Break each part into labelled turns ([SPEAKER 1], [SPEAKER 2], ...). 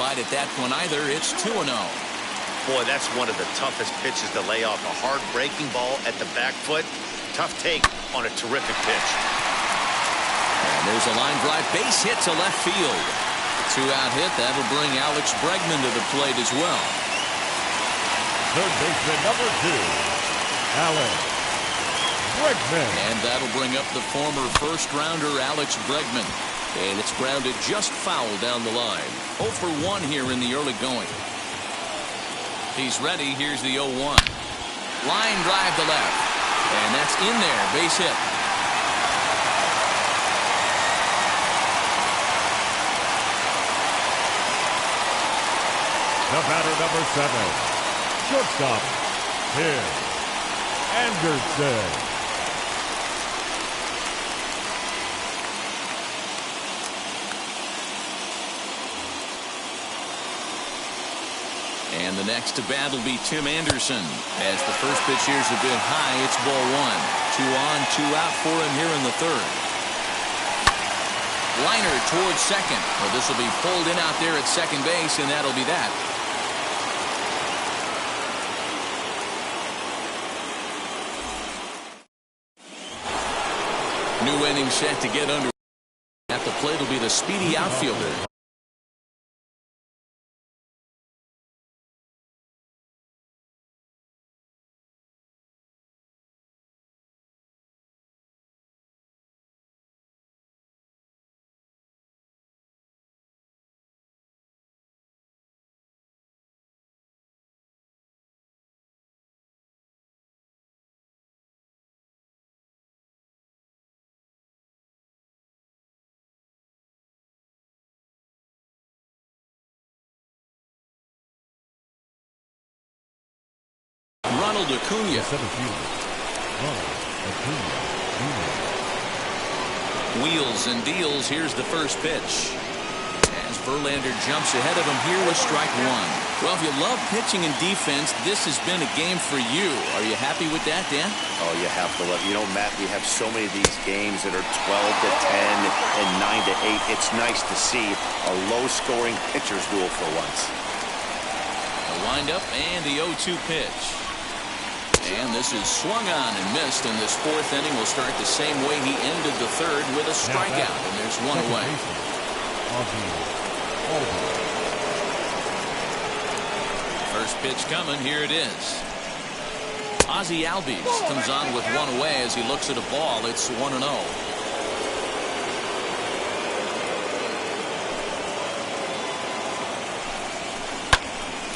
[SPEAKER 1] bite at that one either. It's 2-0.
[SPEAKER 2] Boy, that's one of the toughest pitches to lay off. A hard breaking ball at the back foot. Tough take on a terrific pitch.
[SPEAKER 1] And there's a line drive base hit to left field. 2-out hit. That'll bring Alex Bregman to the plate as well.
[SPEAKER 3] Third baseman number 2, Alex Bregman.
[SPEAKER 1] And that'll bring up the former first-rounder Alex Bregman. And it's grounded just foul down the line. 0 for 1 here in the early going. He's ready. Here's the 0-1. Line drive to left. And that's in there. Base hit.
[SPEAKER 3] The batter number 7, shortstop, Tim Anderson.
[SPEAKER 1] And the next to bat will be Tim Anderson. As the first pitch here's a bit high, it's ball 1. 2 on, 2 out for him here in the third. Liner towards second. Well, this will be pulled in out there at second base, and that'll be that. New inning set to get under. At the plate will be the speedy outfielder. Ronald Acuna. Wheels and deals. Here's the first pitch. As Verlander jumps ahead of him here with strike 1. Well, if you love pitching and defense, this has been a game for you. Are you happy with that, Dan?
[SPEAKER 2] Oh, you have to love. You know, Matt, we have so many of these games that are 12 to 10 and 9 to 8. It's nice to see a low-scoring pitcher's duel for once.
[SPEAKER 1] The windup and the 0-2 pitch. And this is swung on and missed, and this fourth inning will start the same way he ended the third with a strikeout, and there's one away. First pitch coming. Here it is. Ozzie Albies comes on with one away as he looks at a ball. It's 1-0.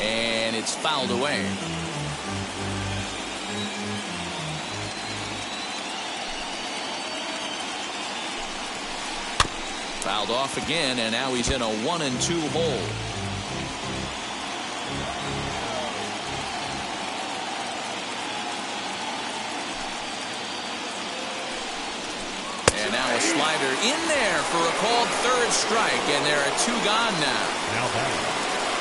[SPEAKER 1] And it's fouled away. Fouled off again, and now he's in a 1-2 hole. And now a slider in there for a called third strike, and there are 2 gone now.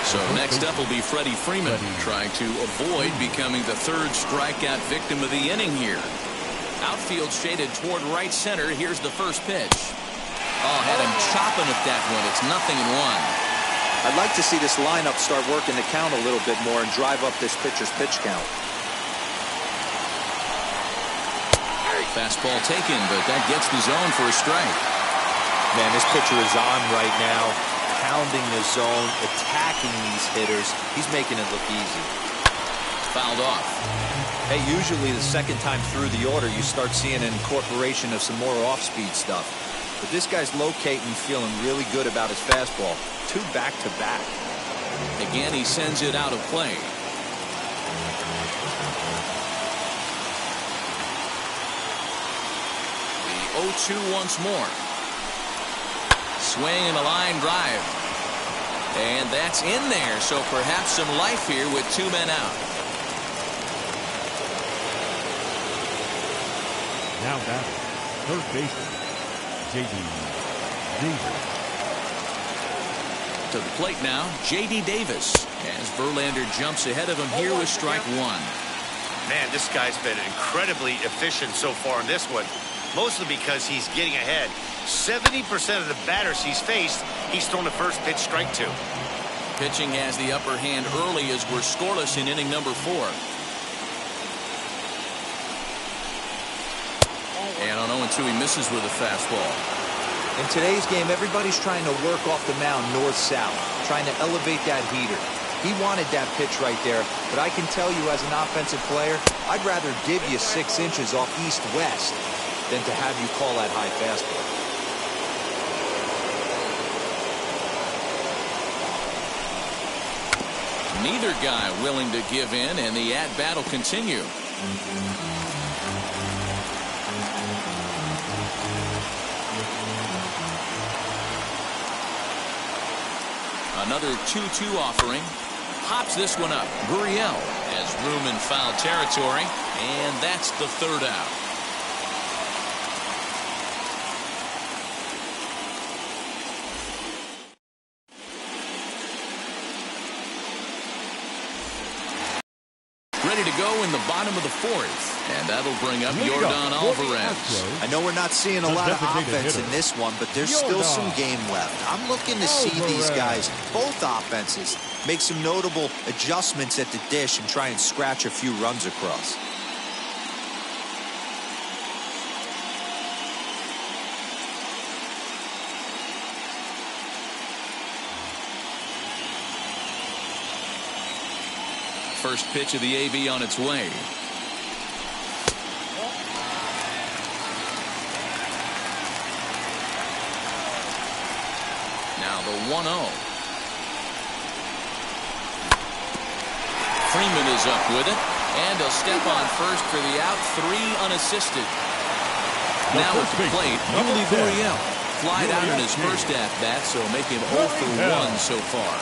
[SPEAKER 1] So next up will be Freddie Freeman, trying to avoid becoming the third strikeout victim of the inning here. Outfield shaded toward right center. Here's the first pitch. Oh, had him chopping at that one. It's 0-1.
[SPEAKER 4] I'd like to see this lineup start working the count a little bit more and drive up this pitcher's pitch count.
[SPEAKER 1] Fastball taken, but that gets the zone for a strike.
[SPEAKER 4] Man, this pitcher is on right now, pounding the zone, attacking these hitters. He's making it look easy.
[SPEAKER 1] Fouled off.
[SPEAKER 4] Hey, usually the second time through the order, you start seeing an incorporation of some more off-speed stuff. But this guy's locating, feeling really good about his fastball. 2 back-to-back.
[SPEAKER 1] Again, he sends it out of play. The 0-2 once more. Swing and a line drive. And that's in there, so perhaps some life here with 2 men out.
[SPEAKER 3] Now batting, third baseman, J.D. Davis.
[SPEAKER 1] To the plate now, J.D. Davis, as Verlander jumps ahead of him here with strike 1.
[SPEAKER 2] Man, this guy's been incredibly efficient so far in this one, mostly because he's getting ahead. 70% of the batters he's faced, he's thrown the first pitch strike to.
[SPEAKER 1] pitching has the upper hand early as we're scoreless in inning number 4. And on 0-2, he misses with a fastball.
[SPEAKER 4] In today's game, everybody's trying to work off the mound north-south, trying to elevate that heater. He wanted that pitch right there, but I can tell you as an offensive player, I'd rather give you 6 inches off east-west than to have you call that high fastball.
[SPEAKER 1] Neither guy willing to give in, and the at-bat will continue. Another 2-2 offering. Pops this one up. Gurriel has room in foul territory, and that's the 3rd out. Ready to go in the bottom of the 4th, and that'll bring up Yordan Alvarez.
[SPEAKER 4] I know we're not seeing a lot of offense in this one, but there's still some game left. I'm looking to see these guys, both offenses, make some notable adjustments at the dish and try and scratch a few runs across.
[SPEAKER 1] First pitch of the AB on its way. Now the 1-0. Freeman is up with it, and he'll step on first for the out. 3 unassisted. Now at the plate, Yuli Gurriel. Flied out in his first at-bat, so make him 0 for 1 so far.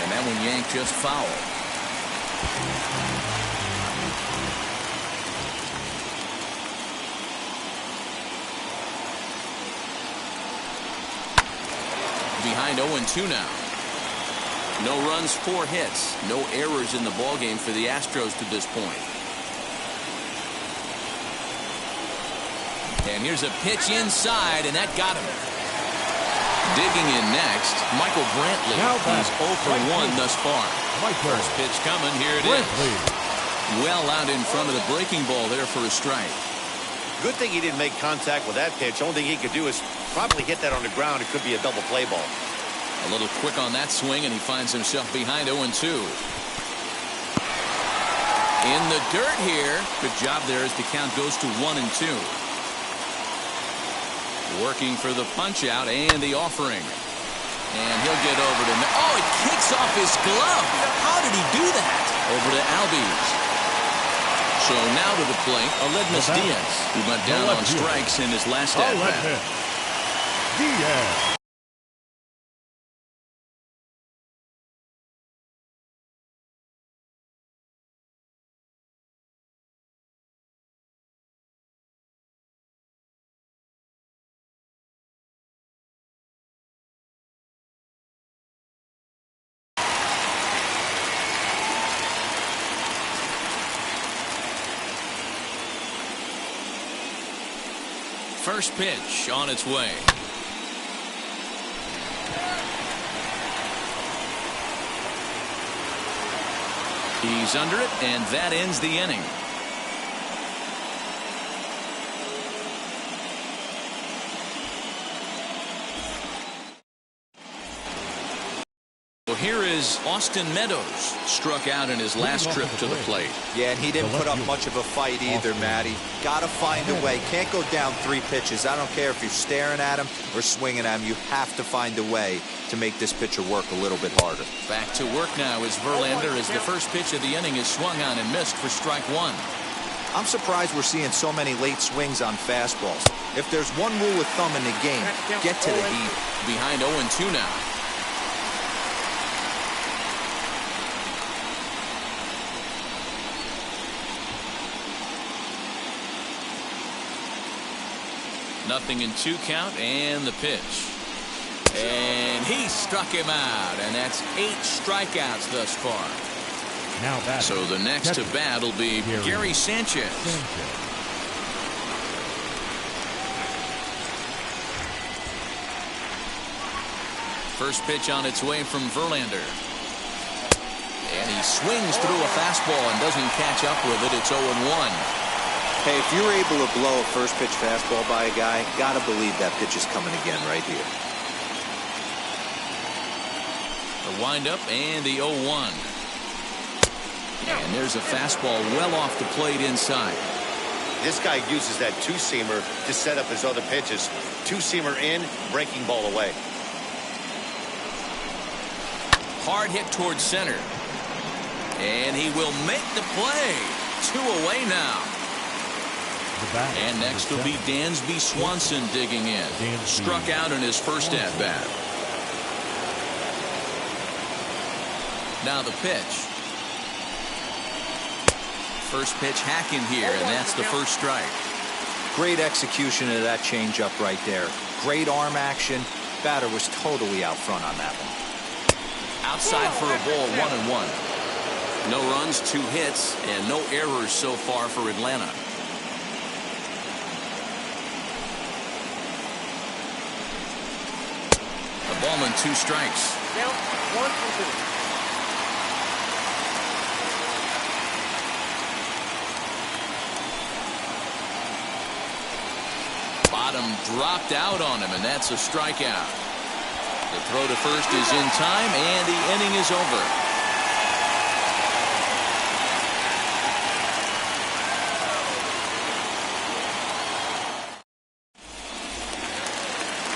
[SPEAKER 1] And that one yanked just foul. Behind 0-2 now. No runs, 4 hits. No errors in the ballgame for the Astros to this point. And here's a pitch inside, and that got him. Digging in next, Michael Brantley. He's 0 for 1 thus far. First pitch coming. Here it is. Well out in front of the breaking ball there for a strike.
[SPEAKER 2] Good thing he didn't make contact with that pitch. Only thing he could do is probably hit that on the ground. It could be a double play ball.
[SPEAKER 1] A little quick on that swing, and he finds himself behind 0-2. In the dirt here. Good job there as the count goes to 1-2. Working for the punch out and the offering. And he'll get over to... Oh, it kicks off his glove. How did he do that? Over to Albies. So now to the plate, Aledmus Diaz, who went down on strikes in his last at-bat.
[SPEAKER 3] Diaz.
[SPEAKER 1] First pitch on its way. He's under it, and that ends the inning. Well, here is Austin Meadows, struck out in his last trip to the plate.
[SPEAKER 4] Yeah, and he didn't put up much of a fight either, Matty. Got to find a way. Can't go down 3 pitches. I don't care if you're staring at him or swinging at him. You have to find a way to make this pitcher work a little bit harder.
[SPEAKER 1] Back to work now is Verlander as the first pitch of the inning is swung on and missed for strike 1.
[SPEAKER 4] I'm surprised we're seeing so many late swings on fastballs. If there's one rule of thumb in the game, get to the heat.
[SPEAKER 1] Behind 0-2 now. Nothing in 2 count, and the pitch. And he struck him out, and that's 8 strikeouts thus far.
[SPEAKER 3] Now
[SPEAKER 1] so the next to bat will be Gary Sanchez. First pitch on its way from Verlander. And he swings through a fastball and doesn't catch up with it. It's 0-1.
[SPEAKER 4] Hey, if you're able to blow a first pitch fastball by a guy, gotta believe that pitch is coming again right here.
[SPEAKER 1] The windup and the 0-1. And there's a fastball well off the plate inside.
[SPEAKER 2] This guy uses that two-seamer to set up his other pitches. Two-seamer in, breaking ball away.
[SPEAKER 1] Hard hit towards center. And he will make the play. 2 away now. And next will be Dansby Swanson digging in. Struck out in his first at-bat. Now the pitch. First pitch hacking here, and that's the first strike.
[SPEAKER 4] Great execution of that changeup right there. Great arm action. Batter was totally out front on that one.
[SPEAKER 1] Outside for a ball, 1-1. No runs, 2 hits, and no errors so far for Atlanta. A ball and 2 strikes.
[SPEAKER 5] Now, 1-2.
[SPEAKER 1] Bottom dropped out on him, and that's a strikeout. The throw to first is in time, and the inning is over.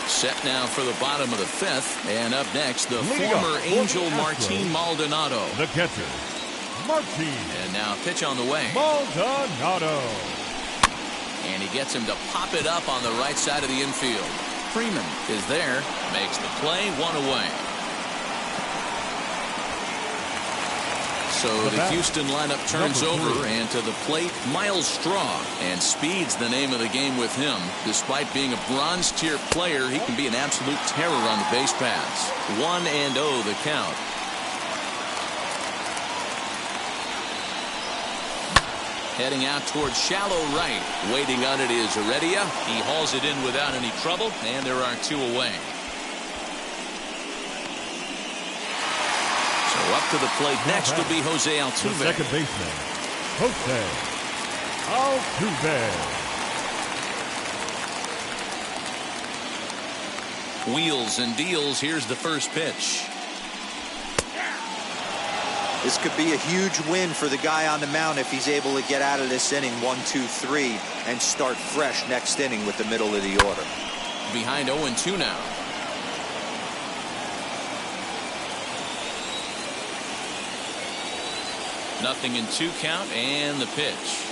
[SPEAKER 1] Set now for the bottom of the 5th, and up next, the former Angel Martin Maldonado.
[SPEAKER 3] The catcher, Martin.
[SPEAKER 1] And now pitch on the way.
[SPEAKER 3] Maldonado.
[SPEAKER 1] And he gets him to pop it up on the right side of the infield. Freeman is there, makes the play, 1 away. So the Houston lineup turns over, and to the plate, Miles Straw. And speed's the name of the game with him. Despite being a bronze tier player, he can be an absolute terror on the base paths. 1-0 the count. Heading out towards shallow right. Waiting on it is Heredia. He hauls it in without any trouble, and there are 2 away. So up to the plate next will be Jose Altuve.
[SPEAKER 3] The second baseman, Jose Altuve.
[SPEAKER 1] Wheels and deals. Here's the first pitch.
[SPEAKER 4] This could be a huge win for the guy on the mound if he's able to get out of this inning 1-2-3 and start fresh next inning with the middle of the order.
[SPEAKER 1] Behind 0-2 now. Nothing in 2 count, and the pitch.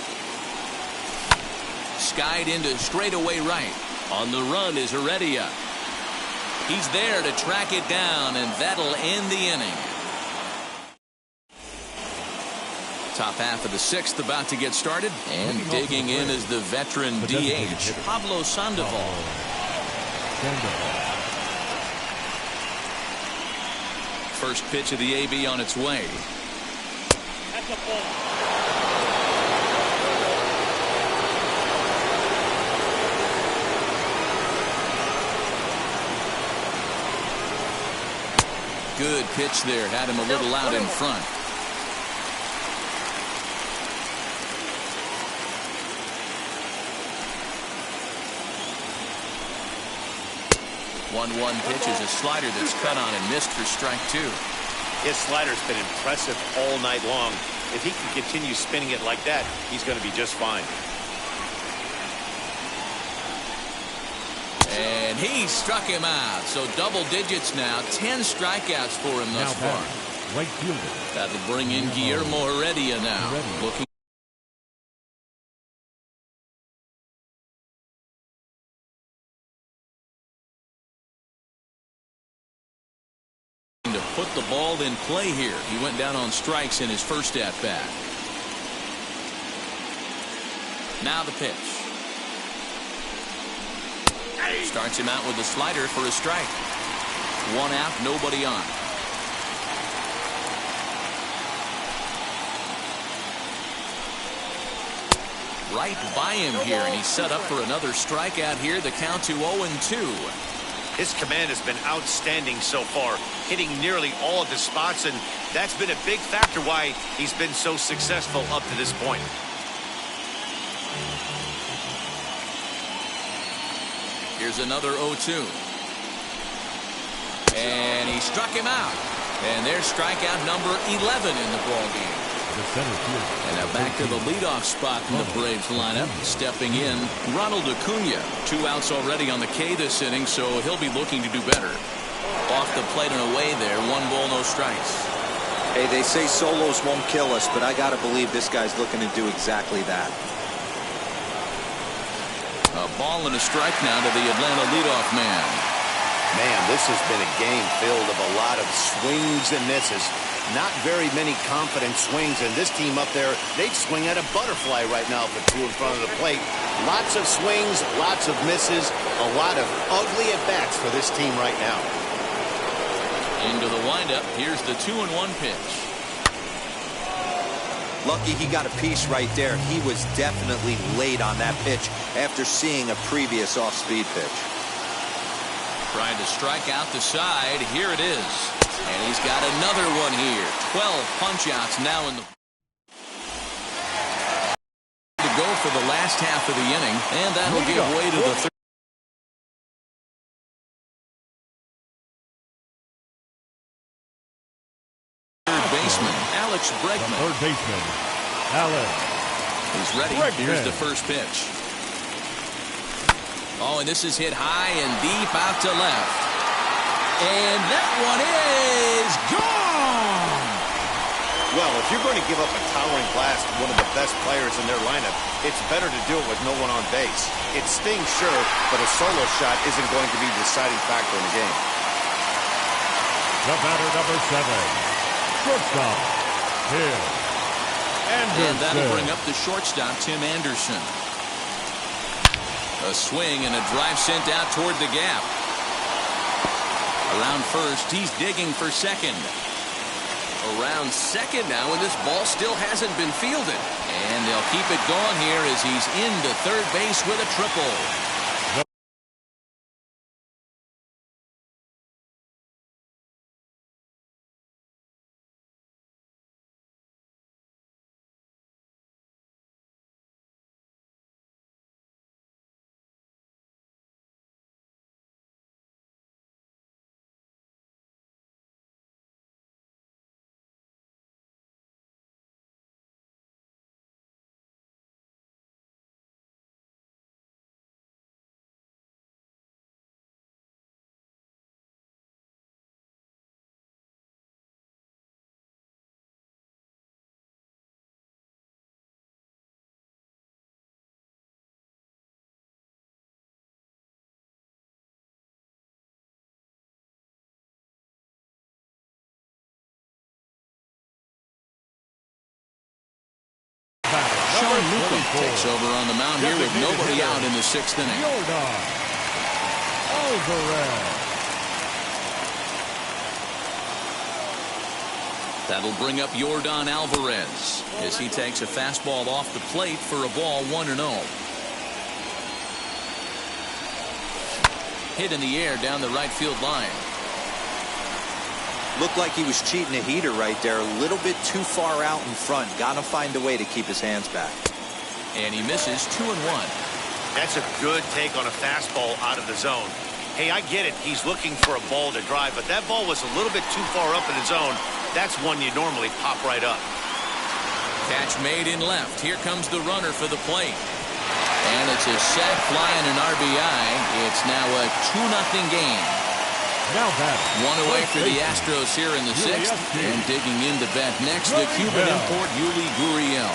[SPEAKER 1] Skied into straightaway right. On the run is Heredia. He's there to track it down, and that'll end the inning. Top half of the 6th about to get started, and digging in is the veteran DH, Pablo Sandoval. First pitch of the AB on its way.
[SPEAKER 5] That's a ball.
[SPEAKER 1] Good pitch there, had him a little out in front. One pitch is a slider that's cut on and missed for strike 2.
[SPEAKER 2] His slider's been impressive all night long. If he can continue spinning it like that, he's going to be just fine.
[SPEAKER 1] And he struck him out. So double digits now. 10 strikeouts for him thus far.
[SPEAKER 3] Right fielder.
[SPEAKER 1] That'll bring in Guillermo Heredia now. Looking to put the ball in play here. He went down on strikes in his first at bat. Now the pitch. Starts him out with a slider for a strike. 1 out, nobody on. Right by him here, and he's set up for another strikeout here. The count to 0-2.
[SPEAKER 2] His command has been outstanding so far, hitting nearly all of his spots, and that's been a big factor why he's been so successful up to this point.
[SPEAKER 1] Here's another 0-2. And he struck him out. And there's strikeout number 11 in the ballgame. And now back to the leadoff spot in the Braves lineup. Stepping in, Ronald Acuna. 2 outs already on the K this inning, so he'll be looking to do better. Off the plate and away there. 1 ball, no strikes.
[SPEAKER 4] Hey, they say solos won't kill us, but I got to believe this guy's looking to do exactly that.
[SPEAKER 1] A ball and a strike now to the Atlanta leadoff man.
[SPEAKER 2] Man, this has been a game filled of a lot of swings and misses. Not very many confident swings, and this team up there, they'd swing at a butterfly right now if it's 2 in front of the plate. Lots of swings, lots of misses, a lot of ugly at-bats for this team right now.
[SPEAKER 1] Into the windup, here's the 2-1 pitch.
[SPEAKER 4] Lucky he got a piece right there. He was definitely late on that pitch after seeing a previous off-speed pitch.
[SPEAKER 1] Trying to strike out the side. Here it is. And he's got another one here. 12 punch-outs now in the... to go for the last half of the inning. And that'll give way to the third baseman, Alex Bregman.
[SPEAKER 3] Third baseman, Alex.
[SPEAKER 1] He's ready.
[SPEAKER 3] Bregman.
[SPEAKER 1] Here's the first pitch. Oh, and this is hit high and deep out to left. And that one is gone!
[SPEAKER 2] Well, if you're going to give up a towering blast to one of the best players in their lineup, it's better to do it with no one on base. It stings, sure, but a solo shot isn't going to be the deciding factor in the game.
[SPEAKER 3] The batter, number 7. Shortstop, Tim Anderson.
[SPEAKER 1] And that'll bring up the shortstop, Tim Anderson. A swing and a drive sent out toward the gap. Around first, he's digging for second. Around second now, and this ball still hasn't been fielded. And they'll keep it going here as he's into third base with a triple. Takes over on the mound here with nobody out in the 6th inning. That'll bring up Yordan Alvarez as he takes a fastball off the plate for a ball 1-0. Hit in the air down the right field line.
[SPEAKER 4] Looked like he was cheating a heater right there. A little bit too far out in front. Got to find a way to keep his hands back.
[SPEAKER 1] And he misses 2-1.
[SPEAKER 2] That's a good take on a fastball out of the zone. Hey, I get it. He's looking for a ball to drive, but that ball was a little bit too far up in the zone. That's one you normally pop right up.
[SPEAKER 1] Catch made in left. Here comes the runner for the plate. And it's a sac fly and an RBI. It's now a 2-0 game.
[SPEAKER 3] Now that
[SPEAKER 1] one away for the Astros here in the 6th. And digging into bat next, the Cuban import Yuli Gurriel.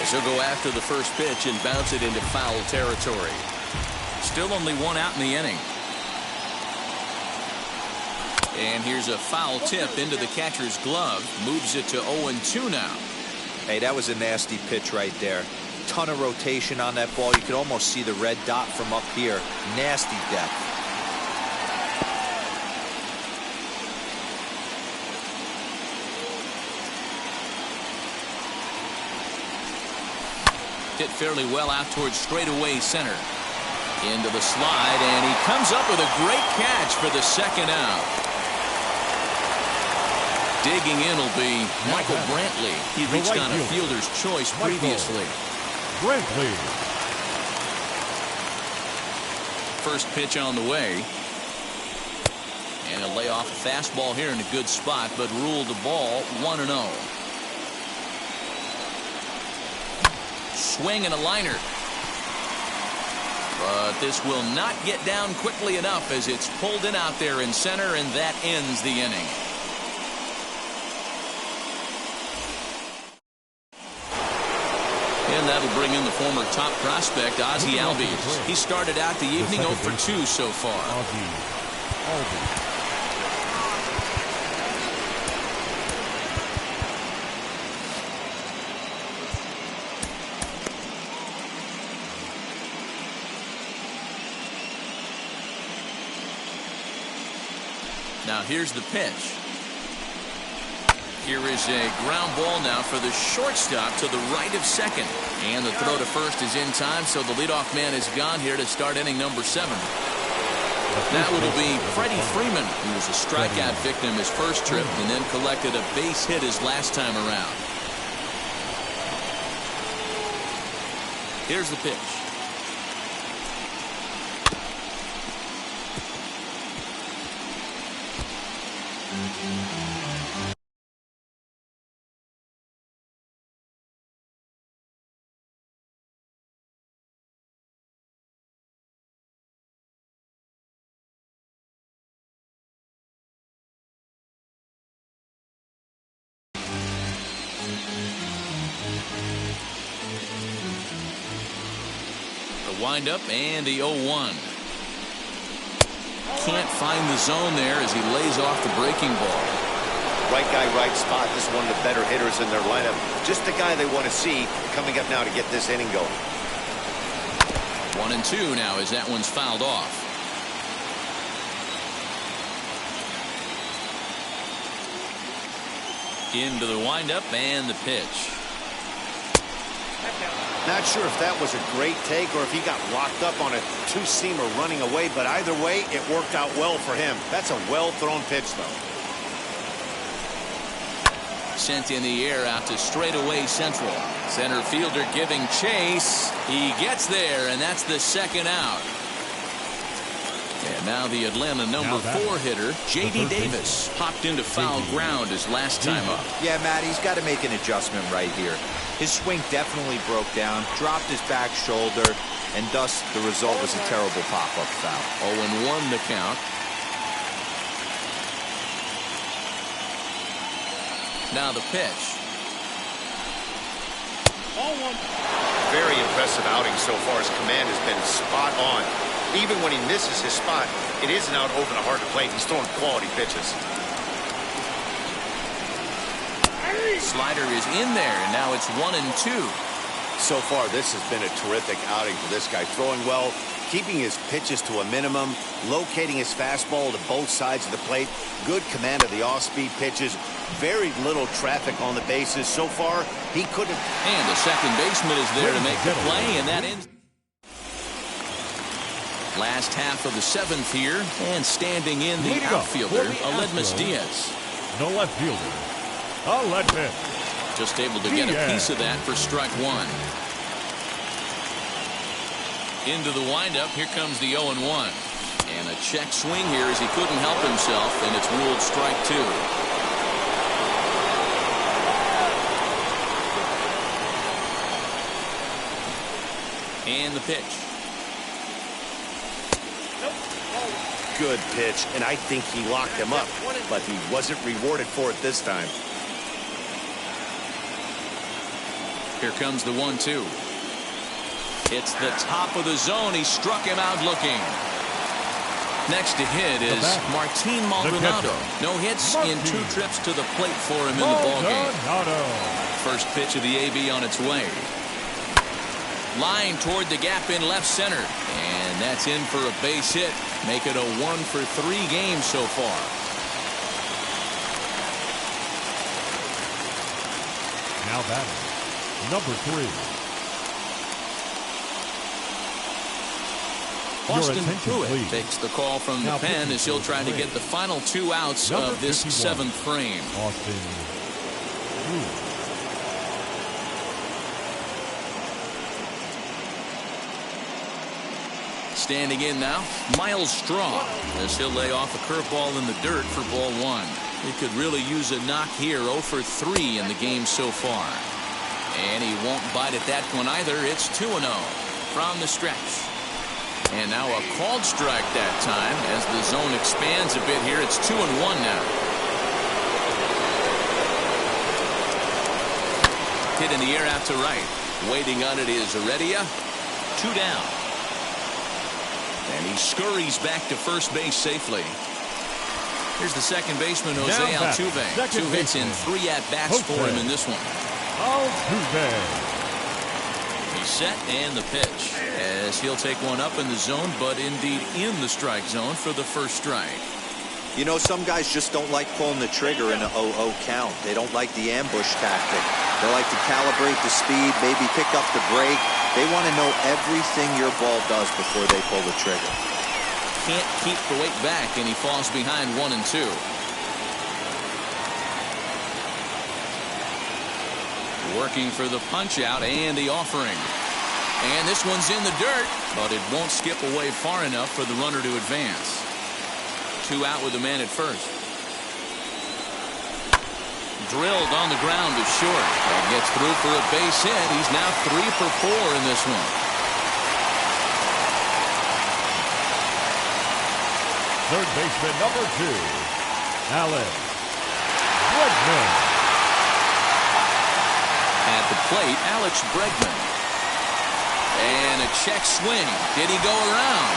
[SPEAKER 1] As he'll go after the first pitch and bounce it into foul territory. Still only 1 out in the inning. And here's a foul tip into the catcher's glove. Moves it to 0-2 now.
[SPEAKER 4] Hey, that was a nasty pitch right there. Ton of rotation on that ball. You could almost see the red dot from up here. Nasty depth.
[SPEAKER 1] Hit fairly well out towards straightaway center. Into the slide, and he comes up with a great catch for the second out. Digging in will be Michael Brantley. He reached on a fielder's choice previously.
[SPEAKER 3] Brantley.
[SPEAKER 1] First pitch on the way. And a layoff fastball here in a good spot, but ruled the ball 1-0. Swing and a liner. But this will not get down quickly enough as it's pulled in out there in center, and that ends the inning. And that'll bring in the former top prospect, Ozzie Albies. He started out the evening 0 for 2 so far. Now here's the pitch. Here is a ground ball now for the shortstop to the right of second. And the throw to first is in time, so the leadoff man is gone here to start inning number 7. That will be Freddie Freeman, who was a strikeout victim his first trip and then collected a base hit his last time around. Here's the pitch. The windup and the 0-1. Can't find the zone there as he lays off the breaking ball.
[SPEAKER 2] Right guy, right spot. This is one of the better hitters in their lineup. Just the guy they want to see coming up now to get this inning going.
[SPEAKER 1] 1-2 now as that one's fouled off. Into the windup and the pitch.
[SPEAKER 2] Not sure if that was a great take or if he got locked up on a two-seamer running away, but either way, it worked out well for him. That's a well-thrown pitch, though.
[SPEAKER 1] Sent in the air out to straightaway central. Center fielder giving chase. He gets there, and that's the second out. And now the Atlanta number 4 hitter, J.D. Davis, hopped into foul ground his last time up.
[SPEAKER 4] Yeah, Matt, he's got to make an adjustment right here. His swing definitely broke down, dropped his back shoulder, and thus the result was a terrible pop-up foul.
[SPEAKER 1] 0-1 the count. Now the pitch.
[SPEAKER 5] 0-1.
[SPEAKER 2] Very impressive outing so far. His command has been spot on. Even when he misses his spot, it isn't out over the heart of the plate. He's throwing quality pitches.
[SPEAKER 1] Slider is in there, and now it's 1-2.
[SPEAKER 2] So far, this has been a terrific outing for this guy. Throwing well, keeping his pitches to a minimum, locating his fastball to both sides of the plate, good command of the off-speed pitches, very little traffic on the bases. So far, he could have...
[SPEAKER 1] And the second baseman is there to make the play, and that ends... Last half of the 7th here, and standing in the outfielder, Aledmus Diaz.
[SPEAKER 3] No left fielder. Aledmus.
[SPEAKER 1] Just able to get a piece of that for strike 1. Into the windup, here comes the 0-1. And a check swing here as he couldn't help himself, and it's ruled strike 2. And the pitch.
[SPEAKER 2] Good pitch, and I think he locked him up, but he wasn't rewarded for it this time.
[SPEAKER 1] Here comes the 1-2. It's the top of the zone. He struck him out looking. Next to hit is Martin Maldonado. No hits in 2 trips to the plate for him in the ballgame. First pitch of the AB on its way. Line toward the gap in left center. And that's in for a base hit. Make it a 1-for-3 game so far.
[SPEAKER 3] Now batting, number 3.
[SPEAKER 1] Austin Pruitt takes the call from the pen as he'll try to get the final 2 outs of this 7th frame.
[SPEAKER 3] Austin Pruitt.
[SPEAKER 1] Standing in now, Miles Straw, as he'll lay off a curveball in the dirt for ball 1. He could really use a knock here. 0 for 3 in the game so far. And he won't bite at that one either. It's 2-0 from the stretch. And now a called strike that time as the zone expands a bit here. It's 2-1 now. Hit in the air out to right. Waiting on it is Heredia. 2 down. And he scurries back to first base safely. Here's the second baseman, Jose Altuve. 2 hits in 3 at-bats for him in this one.
[SPEAKER 3] Altuve.
[SPEAKER 1] He's set and the pitch as he'll take one up in the zone, but indeed in the strike zone for the first strike.
[SPEAKER 4] You know, some guys just don't like pulling the trigger in a 0-0 count. They don't like the ambush tactic. They like to calibrate the speed, maybe pick up the break. They want to know everything your ball does before they pull the trigger.
[SPEAKER 1] Can't keep the weight back, and he falls behind 1-2. Working for the punch out and the offering. And this one's in the dirt, but it won't skip away far enough for the runner to advance. 2 out with the man at first. Drilled on the ground to short. That gets through for a base hit. He's now 3 for 4 in this one.
[SPEAKER 3] Third baseman number 2, Alex Bregman.
[SPEAKER 1] At the plate, Alex Bregman. And a check swing. Did he go around?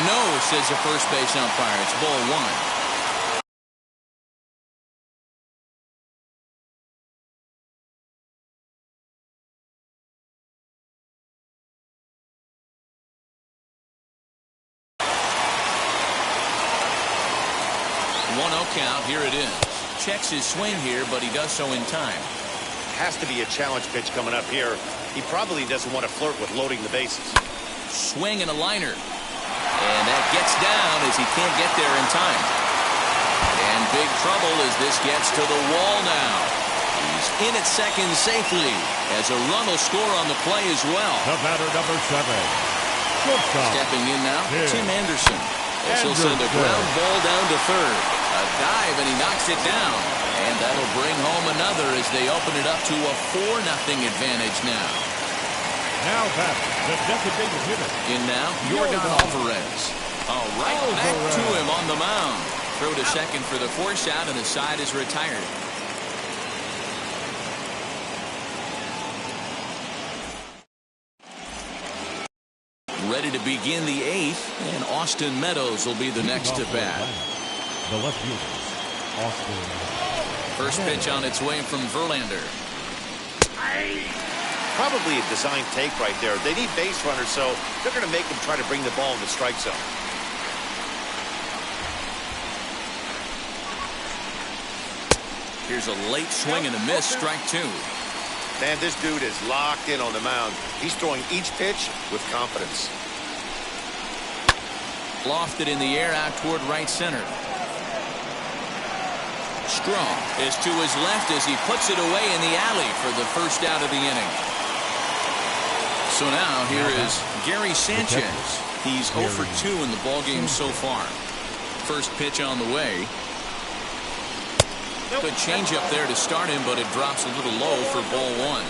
[SPEAKER 1] No, says the first base umpire. It's ball 1. Count. Here it is. Checks his swing here, but he does so in time.
[SPEAKER 2] Has to be a challenge pitch coming up here. He probably doesn't want to flirt with loading the bases.
[SPEAKER 1] Swing and a liner. And that gets down as he can't get there in time. And big trouble as this gets to the wall now. He's in at second safely as a run will score on the play as well.
[SPEAKER 3] The batter number 7. Shortstop.
[SPEAKER 1] Stepping in now, Tim Anderson. As he'll send a ground ball down to third. A dive and he knocks it down. And that'll bring home another as they open it up to a 4-0 advantage now.
[SPEAKER 3] Now back the designated hitter.
[SPEAKER 1] In now, Yordan Alvarez. All right, back to him on the mound. Throw to second for the force out and the side is retired. Ready to begin the 8th, and Austin Meadows will be the next to bat.
[SPEAKER 3] The left fielder, Austin.
[SPEAKER 1] First pitch on its way from Verlander.
[SPEAKER 2] Probably a design take right there. They need base runners, so they're going to make him try to bring the ball in the strike zone.
[SPEAKER 1] Here's a late swing and a miss, strike 2.
[SPEAKER 2] Man, this dude is locked in on the mound. He's throwing each pitch with confidence.
[SPEAKER 1] Lofted in the air out toward right center. Strong is to his left as he puts it away in the alley for the first out of the inning. So now here is Gary Sanchez. He's 0 for 2 in the ballgame so far. First pitch on the way. Good changeup there to start him, but it drops a little low for ball 1.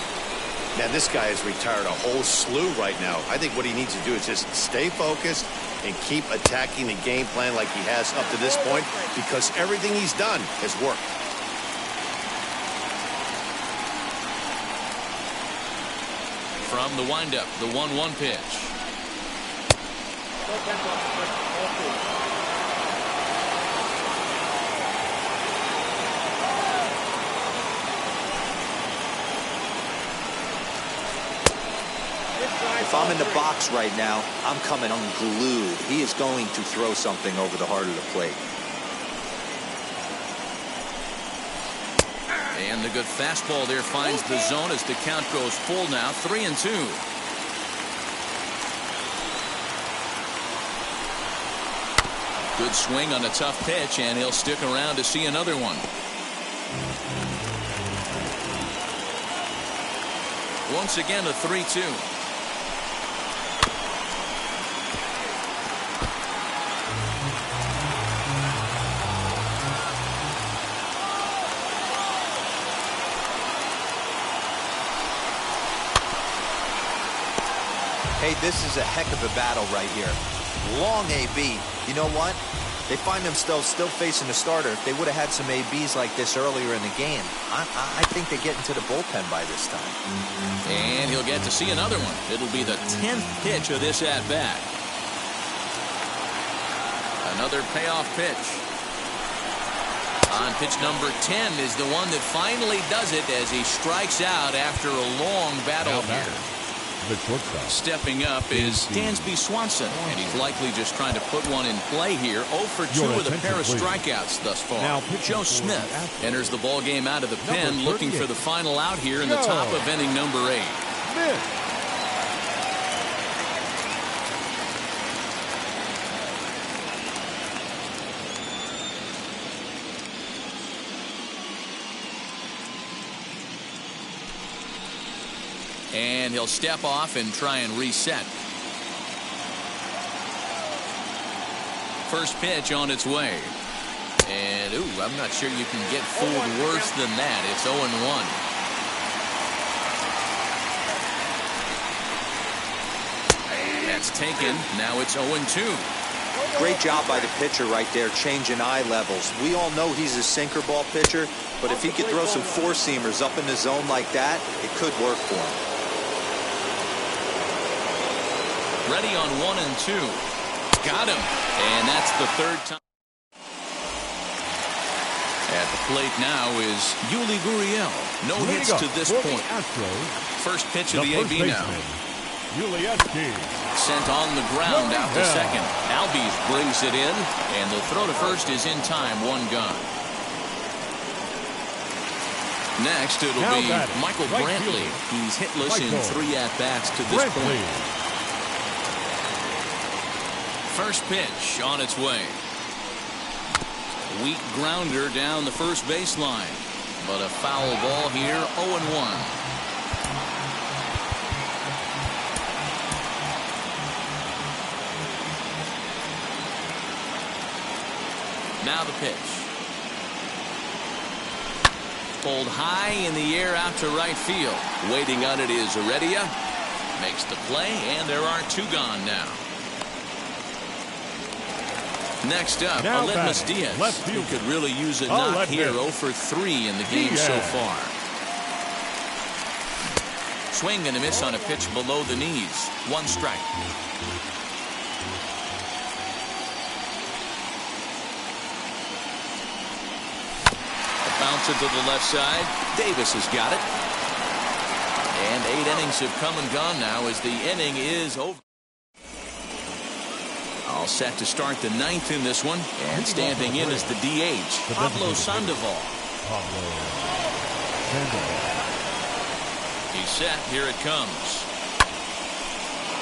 [SPEAKER 2] Now, this guy has retired a whole slew right now. I think what he needs to do is just stay focused and keep attacking the game plan like he has up to this point, because everything he's done has worked.
[SPEAKER 1] From the windup, the 1-1 pitch.
[SPEAKER 4] If I'm in the box right now, I'm coming unglued. He is going to throw something over the heart of the plate.
[SPEAKER 1] And the good fastball there finds the zone as the count goes full now, 3-2. Good swing on a tough pitch, and he'll stick around to see another one. Once again, a 3-2.
[SPEAKER 4] Hey, this is a heck of a battle right here. Long AB. You know what? They find themselves still facing a starter. If they would have had some ABs like this earlier in the game, I think they get into the bullpen by this time.
[SPEAKER 1] And he'll get to see another one. It'll be the 10th pitch of this at-bat. Another payoff pitch. On pitch number 10 is the one that finally does it as he strikes out after a long battle here.
[SPEAKER 3] The shortstop.
[SPEAKER 1] Stepping up is Dansby Swanson, and he's likely just trying to put one in play here. 0 for 2 with a pair of strikeouts thus far.
[SPEAKER 3] Now,
[SPEAKER 1] Joe Smith enters the ball game out of the pen, looking for the final out here in the top of inning number 8.
[SPEAKER 3] Smith.
[SPEAKER 1] And he'll step off and try and reset. First pitch on its way. And, ooh, I'm not sure you can get fooled worse than that. It's 0-1. That's taken. Now it's 0-2.
[SPEAKER 4] Great job by the pitcher right there, changing eye levels. We all know he's a sinker ball pitcher, but if he could throw some four-seamers up in the zone like that, it could work for him.
[SPEAKER 1] Ready on 1 and 2. Got him. And that's the third time. At the plate now is Yuli Gurriel. No hits to this point. First pitch of the AB now. Sent on the ground out to second. Albies brings it in, and the throw to first is in time. 1 gone. Next, it'll be Michael Brantley. He's hitless in 3 at-bats to this point. First pitch on its way. Weak grounder down the first baseline, but a foul ball here. 0-1. Now the pitch. Pulled high in the air out to right field. Waiting on it is Heredia. Makes the play, and there are 2 gone now. Next up, Aledmus Diaz. He could really use a knock here. 0 for 3 in the game so far. Swing and a miss on a pitch below the knees. 1 strike. A bounce into the left side. Davis has got it. And 8 innings have come and gone now as the inning is over. All set to start the 9th in this one, and standing in is the DH, Pablo Sandoval. He's set. Here it comes.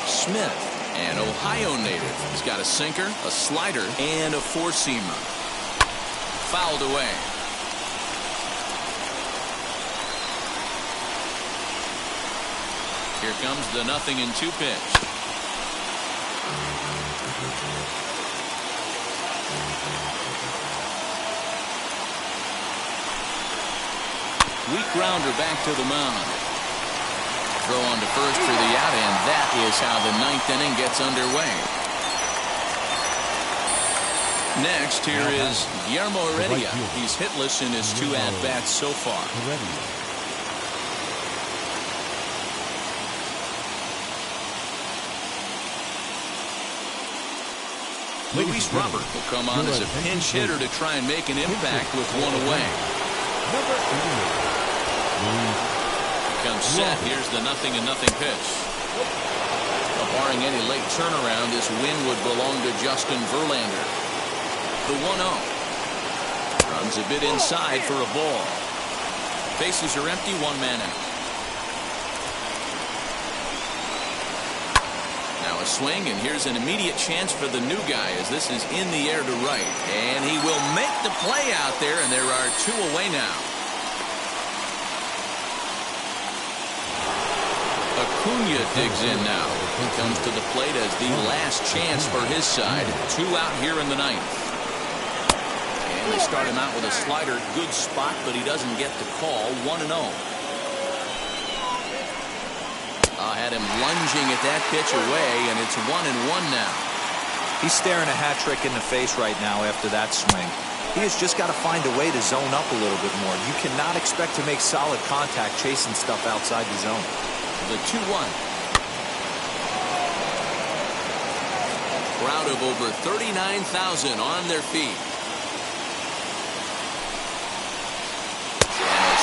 [SPEAKER 1] Smith, an Ohio native. He's got a sinker, a slider, and a four-seamer. Fouled away. Here comes the 0-2 pitch. Weak grounder back to the mound. Throw on to first for the out, and that is how the 9th inning gets underway. Next, here is Guillermo Heredia. He's hitless in his 2 at-bats so far. Luis Robert will come on as a pinch hitter to try and make an impact with 1 away. Comes set. Here's the 0-0 pitch. Barring any late turnaround, this win would belong to Justin Verlander. The 1-0. Runs a bit inside for a ball. Bases are empty. 1 man out. Now a a swing, and here's an immediate chance for the new guy as this is in the air to right. And he will make the play out there, and there are 2 away now. Acuna digs in now. He comes to the plate as the last chance for his side. 2 out here in the 9th. And they start him out with a slider. Good spot, but he doesn't get the call. 1-0. Had him lunging at that pitch away, and it's 1-1 now.
[SPEAKER 4] He's staring a hat trick in the face right now after that swing. He has just got to find a way to zone up a little bit more. You cannot expect to make solid contact chasing stuff outside the zone.
[SPEAKER 1] The 2-1. Crowd of over 39,000 on their feet.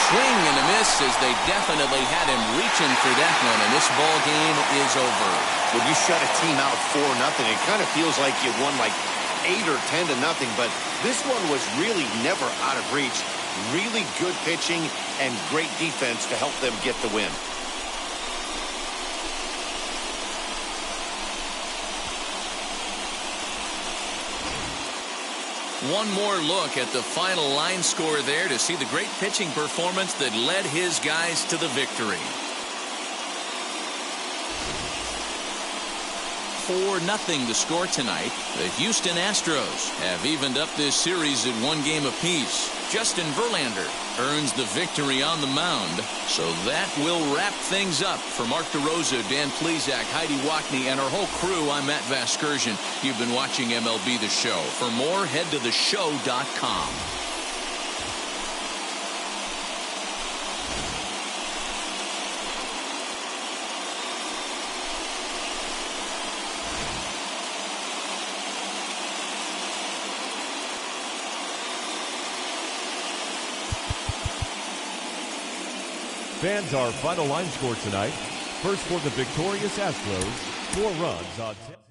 [SPEAKER 1] Swing and a miss as they definitely had him reaching for that one, and this ball game is over.
[SPEAKER 2] When you shut a team out 4-0, it kind of feels like you won like 8 or 10-0, but this one was really never out of reach. Really good pitching and great defense to help them get the win.
[SPEAKER 1] One more look at the final line score there to see the great pitching performance that led his guys to the victory. 4-0 the score tonight. The Houston Astros have evened up this series at 1 game apiece. Justin Verlander earns the victory on the mound. So that will wrap things up. For Mark DeRosa, Dan Plesac, Heidi Wackney, and our whole crew, I'm Matt Vasgersian. You've been watching MLB The Show. For more, head to theshow.com.
[SPEAKER 3] Fans, our final line score tonight. First for the victorious Astros, 4 runs on 10.